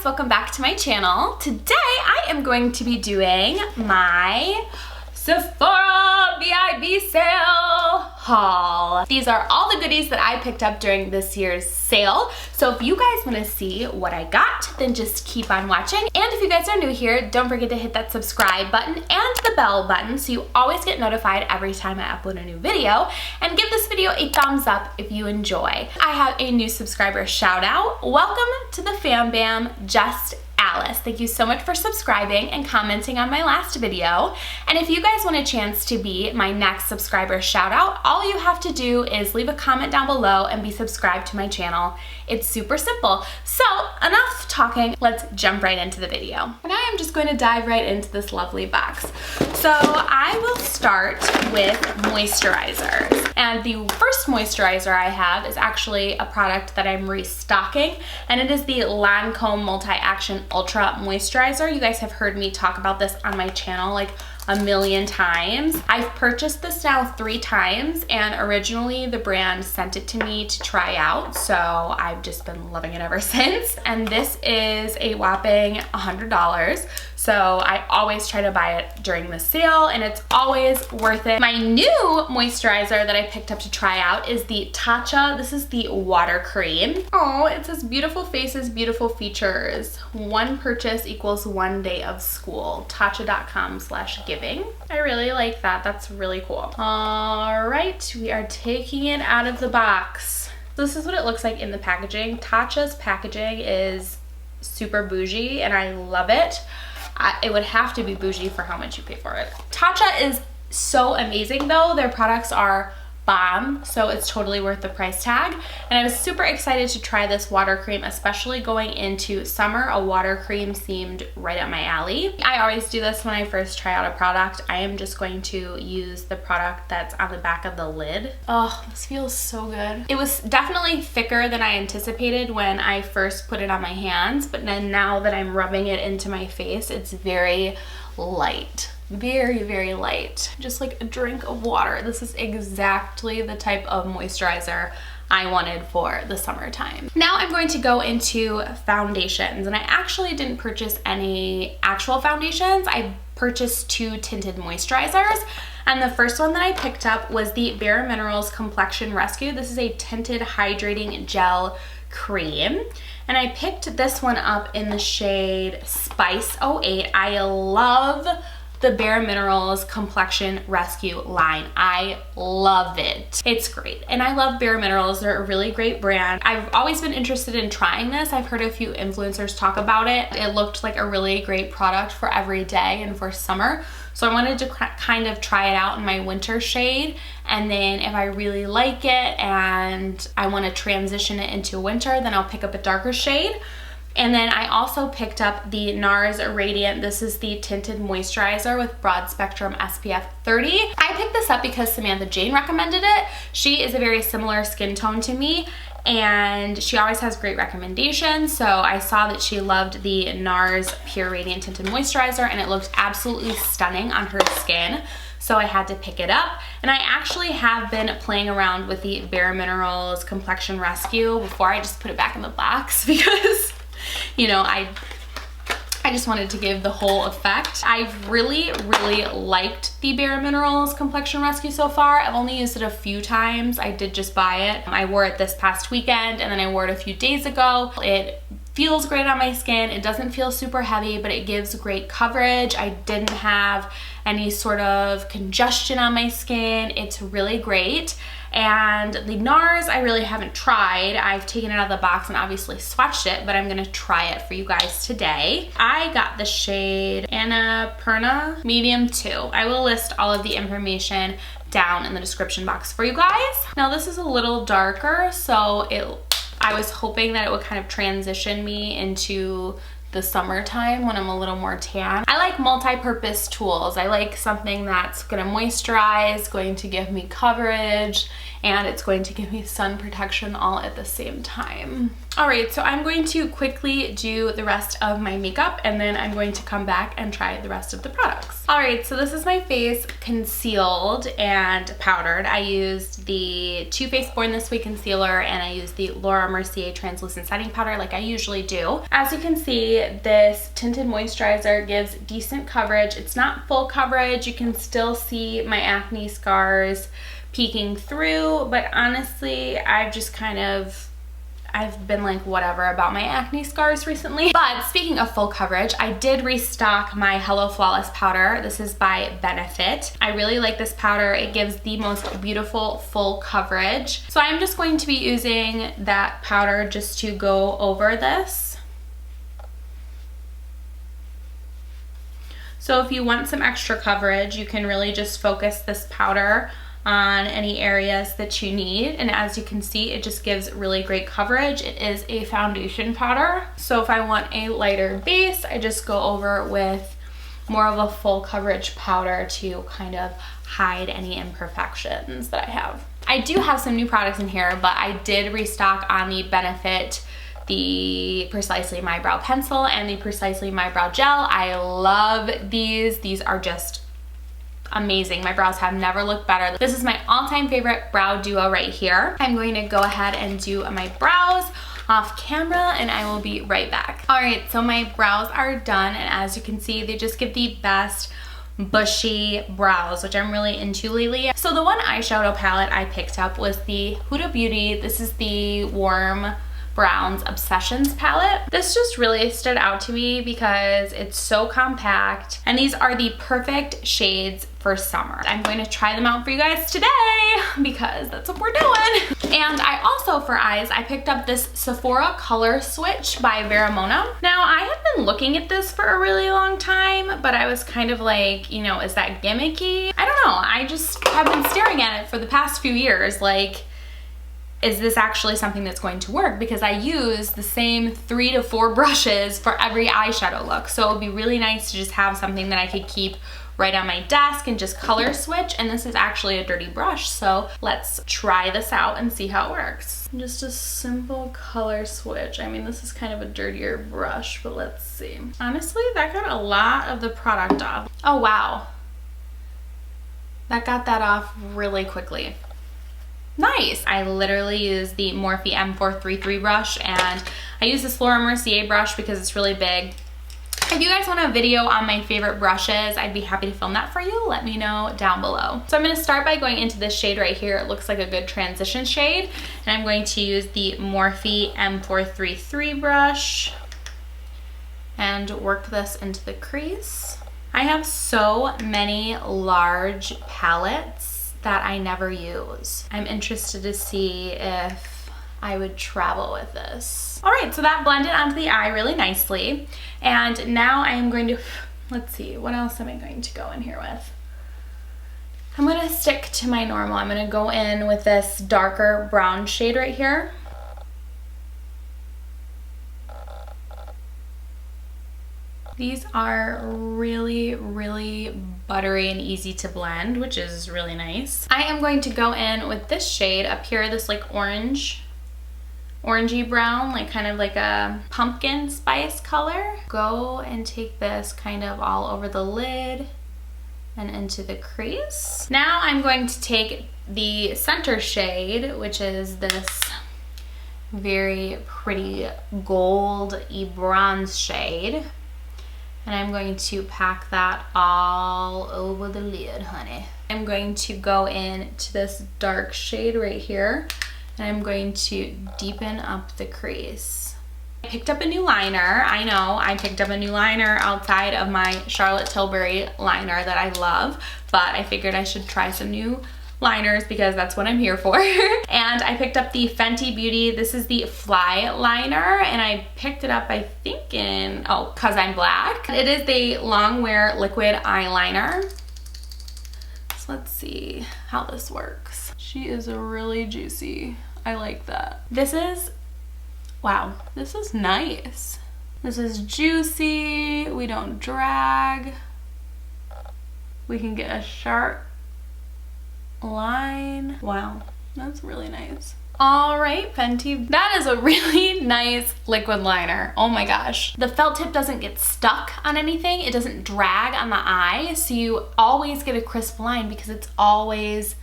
guys, welcome back to my channel. Today I am going to be doing my Sephora VIB sale haul. These are all the goodies that I picked up during this year's sale. So if you guys want to see what I got, then just keep on watching. And if you guys are new here, don't forget to hit that subscribe button and the bell button so you always get notified every time I upload a new video. And give this video a thumbs up if you enjoy. I have a new subscriber shout out. Welcome to the Fam Bam, Just Alice. Thank you so much for subscribing and commenting on my last video. And if you guys want a chance to be my next subscriber shout out, all you have to do is leave a comment down below and be subscribed to my channel. It's super simple. So enough talking, let's jump right into the video. And I am just going to dive right into this lovely box. So I will start with moisturizers. And the first moisturizer I have is actually a product that I'm restocking, and it is the LANCôME Multi-Action Ultra Moisturizer. You guys have heard me talk about this on my channel like a million times. I've purchased this now 3 times, and originally the brand sent it to me to try out, so I've just been loving it ever since. And this is a whopping $100. So I always try to buy it during the sale, and it's always worth it. My new moisturizer that I picked up to try out is the TATCHA. This is the water cream. Oh, it says beautiful faces, beautiful features. 1 purchase equals 1 day of school. TATCHA.com/giving. I really like that. That's really cool. All right, we are taking it out of the box. This is what it looks like in the packaging. TATCHA's packaging is super bougie, and I love it. It would have to be bougie for how much you pay for it. TATCHA is so amazing though. Their products are bomb, so it's totally worth the price tag. And I was super excited to try this water cream, especially going into summer. A water cream seemed right up my alley. I always do this when I first try out a product. I am just going to use the product that's on the back of the lid. Oh, this feels so good. It was definitely thicker than I anticipated when I first put it on my hands, but then now that I'm rubbing it into my face, it's very light. Very, very light. Just like a drink of water. This is exactly the type of moisturizer I wanted for the summertime. Now I'm going to go into foundations, and I actually didn't purchase any actual foundations. I purchased 2 tinted moisturizers, and the first one that I picked up was the BAREMINERALS Complexion Rescue. This is a tinted hydrating gel cream, and I picked this one up in the shade Spice 08. I love the BAREMINERALS Complexion Rescue line. I love it. It's great. And I love BAREMINERALS. They're a really great brand. I've always been interested in trying this. I've heard a few influencers talk about it. It looked like a really great product for every day and for summer. So I wanted to kind of try it out in my winter shade, and then if I really like it and I want to transition it into winter, then I'll pick up a darker shade. And then I also picked up the Nars Radiant. This is the tinted moisturizer with broad spectrum SPF 30. I picked this up because Samantha Jane recommended it. She is a very similar skin tone to me, and she always has great recommendations. So I saw that she loved the Nars Pure Radiant Tinted Moisturizer, and it looked absolutely stunning on her skin. So I had to pick it up. And I actually have been playing around with the BAREMINERALS Complexion Rescue before I just put it back in the box because, you know, I just wanted to give the whole effect. I've really, really liked the BAREMINERALS Complexion Rescue so far. I've only used it a few times. I did just buy it. I wore it this past weekend, and then I wore it a few days ago. It feels great on my skin. It doesn't feel super heavy, but it gives great coverage. I didn't have any sort of congestion on my skin. It's really great. And the Nars I really haven't tried. I've taken it out of the box and obviously swatched it, but I'm gonna try it for you guys today. I got the shade Annapurna Medium 2. I will list all of the information down in the description box for you guys. Now this is a little darker, so I was hoping that it would kind of transition me into the summertime when I'm a little more tan. I like multi-purpose tools. I like something that's gonna moisturize, going to give me coverage, and it's going to give me sun protection all at the same time. All right, so I'm going to quickly do the rest of my makeup, and then I'm going to come back and try the rest of the products. All right, so this is my face concealed and powdered. I used the Too Faced Born This Way concealer, and I used the Laura Mercier translucent setting powder like I usually do. As you can see, this tinted moisturizer gives decent coverage. It's not full coverage. You can still see my acne scars peeking through, but honestly, I've been like whatever about my acne scars recently. But speaking of full coverage, I did restock my Hello Flawless powder. This is by Benefit. I really like this powder. It gives the most beautiful full coverage. So I'm just going to be using that powder just to go over this. So if you want some extra coverage, you can really just focus this powder on any areas that you need, and as you can see, it just gives really great coverage. It is a foundation powder, so if I want a lighter base, I just go over with more of a full coverage powder to kind of hide any imperfections that I have. I do have some new products in here, but I did restock on the Benefit the Precisely My Brow Pencil and the Precisely My Brow Gel. I love these. These are just amazing. My brows have never looked better. This is my all-time favorite brow duo right here. I'm going to go ahead and do my brows off camera, and I will be right back. All right, so my brows are done, and as you can see, they just give the best bushy brows, which I'm really into lately. So the one eyeshadow palette I picked up was the Huda Beauty. This is the Warm Browns Obsessions palette. This just really stood out to me because it's so compact, and these are the perfect shades for summer. I'm going to try them out for you guys today because that's what we're doing. And I also, for eyes, I picked up this Sephora Color Switch by Vera. Now, I have been looking at this for a really long time, but I was kind of like, you know, is that gimmicky? I don't know. I just have been staring at it for the past few years, like, is this actually something that's going to work? Because I use the same 3 to 4 brushes for every eyeshadow look. So it would be really nice to just have something that I could keep right on my desk and just color switch. And this is actually a dirty brush. So let's try this out and see how it works. Just a simple color switch. I mean, this is kind of a dirtier brush, but let's see. Honestly, that got a lot of the product off. Oh, wow. That got that off really quickly. Nice. I literally use the Morphe M433 brush, and I use this Laura Mercier brush because it's really big. If you guys want a video on my favorite brushes, I'd be happy to film that for you. Let me know down below. So I'm going to start by going into this shade right here. It looks like a good transition shade, and I'm going to use the Morphe M433 brush and work this into the crease. I have so many large palettes that I never use. I'm interested to see if I would travel with this. All right, so that blended onto the eye really nicely. And now I am going to, let's see, what else am I going to go in here with? I'm gonna stick to my normal. I'm gonna go in with this darker brown shade right here. These are really, really buttery and easy to blend, which is really nice. I am going to go in with this shade up here, this like orangey brown, like kind of like a pumpkin spice color. Go and take this kind of all over the lid and into the crease. Now I'm going to take the center shade, which is this very pretty gold-y bronze shade. And I'm going to pack that all over the lid, honey. I'm going to go into this dark shade right here, and I'm going to deepen up the crease. I picked up a new liner. I know, I picked up a new liner outside of my Charlotte Tilbury liner that I love, but I figured I should try some new liners because that's what I'm here for. And I picked up the Fenty Beauty. This is the Flyliner, and I picked it up, I think, in, oh, cause I'm black. It is the Longwear liquid eyeliner. So let's see how this works. She is really juicy. I like that. This is, wow, this is nice. This is juicy. We don't drag. We can get a sharp line. Wow, That's really nice. All right, Fenty. That is a really nice liquid liner. Oh my gosh. The felt tip doesn't get stuck on anything. It doesn't drag on the eye, so you always get a crisp line because it's always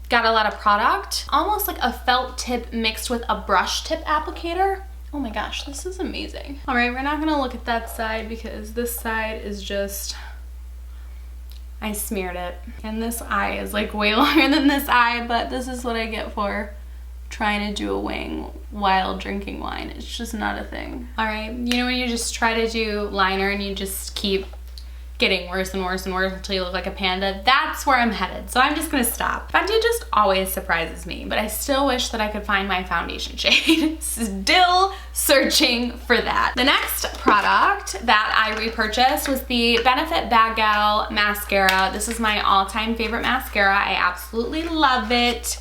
got a lot of product. Almost like a felt tip mixed with a brush tip applicator. Oh my gosh, this is amazing. All right, we're not gonna look at that side because this side is just, I smeared it. And this eye is like way longer than this eye, but this is what I get for trying to do a wing while drinking wine. It's just not a thing. All right, you know when you just try to do liner and you just keep getting worse and worse and worse until you look like a panda? That's where I'm headed, so I'm just gonna stop. Fenty just always surprises me, but I still wish that I could find my foundation shade. Still searching for that. The next product that I repurchased was the Benefit BADgal mascara. This is my all-time favorite mascara. I absolutely love it.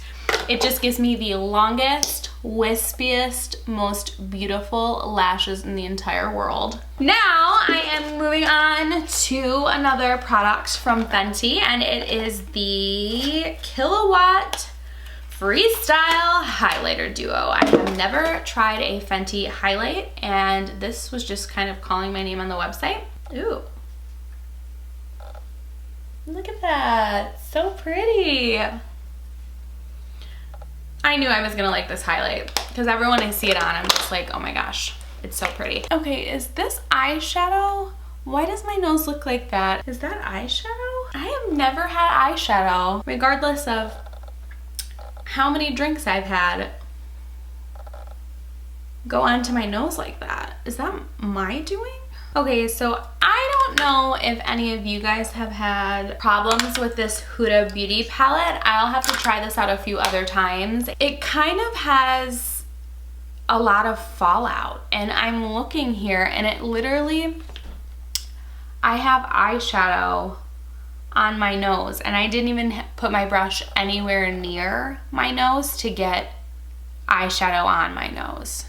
It just gives me the longest, wispiest, most beautiful lashes in the entire world. Now I am moving on to another product from Fenty, and it is the Killawatt Freestyle Highlighter Duo. I have never tried a Fenty highlight, and this was just kind of calling my name on the website. Ooh. Look at that, so pretty. I knew I was gonna like this highlight because everyone I see it on, I'm just like, oh my gosh, it's so pretty. Okay, is this eyeshadow? Why does my nose look like that? Is that eyeshadow? I have never had eyeshadow, regardless of how many drinks I've had, go onto my nose like that. Is that my doing? Okay, so I don't know if any of you guys have had problems with this Huda Beauty palette. I'll have to try this out a few other times. It kind of has a lot of fallout, and I'm looking here and it literally, I have eyeshadow on my nose and I didn't even put my brush anywhere near my nose to get eyeshadow on my nose.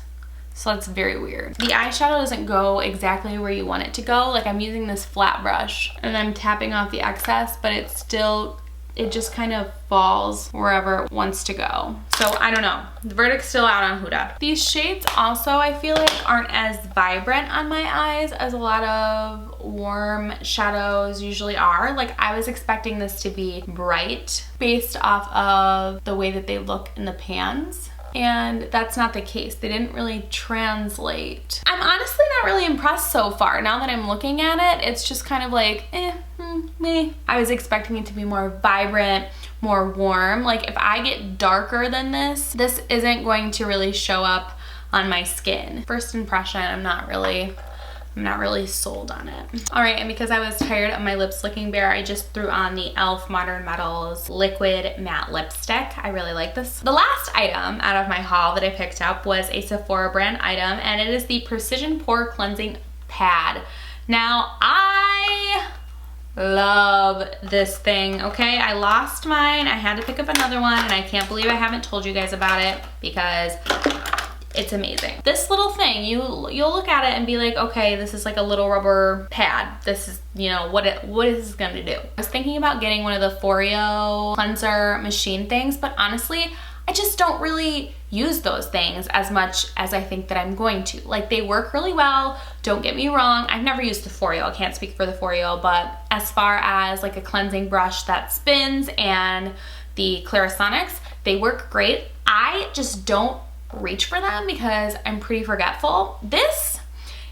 So that's very weird. The eyeshadow doesn't go exactly where you want it to go. Like I'm using this flat brush and I'm tapping off the excess, but it's still, it just kind of falls wherever it wants to go. So I don't know. The verdict's still out on Huda. These shades also, I feel like, aren't as vibrant on my eyes as a lot of warm shadows usually are. Like I was expecting this to be bright based off of the way that they look in the pans. And that's not the case. They didn't really translate. I'm honestly not really impressed so far. Now that I'm looking at it, it's just kind of like, meh. I was expecting it to be more vibrant, more warm. Like if I get darker than this, this isn't going to really show up on my skin. First impression, I'm not really sold on it. All right, and because I was tired of my lips looking bare, I just threw on the e.l.f. Modern Metals Liquid Matte Lipstick. I really like this. The last item out of my haul that I picked up was a Sephora brand item, and it is the Precision Pore Cleansing Pad. Now, I love this thing, okay? I lost mine. I had to pick up another one, and I can't believe I haven't told you guys about it because it's amazing. This little thing, you'll look at it and be like, okay, this is like a little rubber pad. This is, you know, what is this gonna do? I was thinking about getting one of the Foreo cleanser machine things, but honestly, I just don't really use those things as much as I think that I'm going to. Like they work really well, don't get me wrong. I've never used the Foreo, I can't speak for the Foreo, but as far as like a cleansing brush that spins and the Clarisonics, they work great. I just don't reach for them because I'm pretty forgetful. This,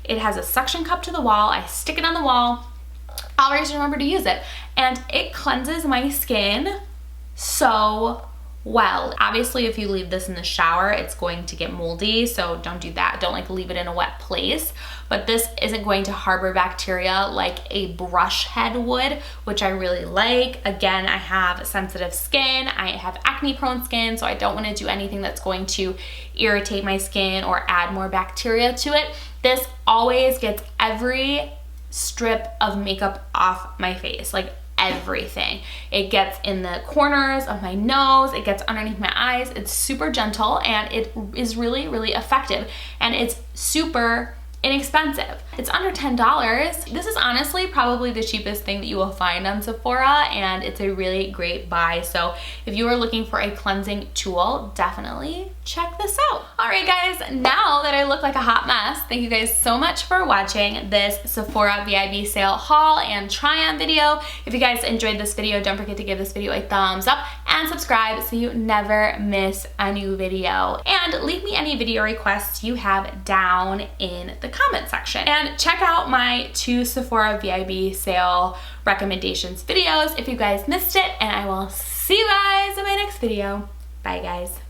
it has a suction cup to the wall. I stick it on the wall. I'll always remember to use it. And it cleanses my skin so well. Obviously, if you leave this in the shower, it's going to get moldy, so don't do that. Don't like leave it in a wet place. But this isn't going to harbor bacteria like a brush head would, which I really like. Again, I have sensitive skin. I have acne prone skin, so I don't want to do anything that's going to irritate my skin or add more bacteria to it. This always gets every strip of makeup off my face, like everything. It gets in the corners of my nose, it gets underneath my eyes. It's super gentle and it is really, really effective. And it's super inexpensive. It's under $10. This is honestly probably the cheapest thing that you will find on Sephora, and it's a really great buy. So if you are looking for a cleansing tool, definitely check this out. All right guys, now that I look like a hot mess, thank you guys so much for watching this Sephora VIB sale haul and try on video. If you guys enjoyed this video, don't forget to give this video a thumbs up and subscribe so you never miss a new video. And leave me any video requests you have down in the comment section. And check out my 2 Sephora VIB sale recommendations videos if you guys missed it, and I will see you guys in my next video. Bye guys.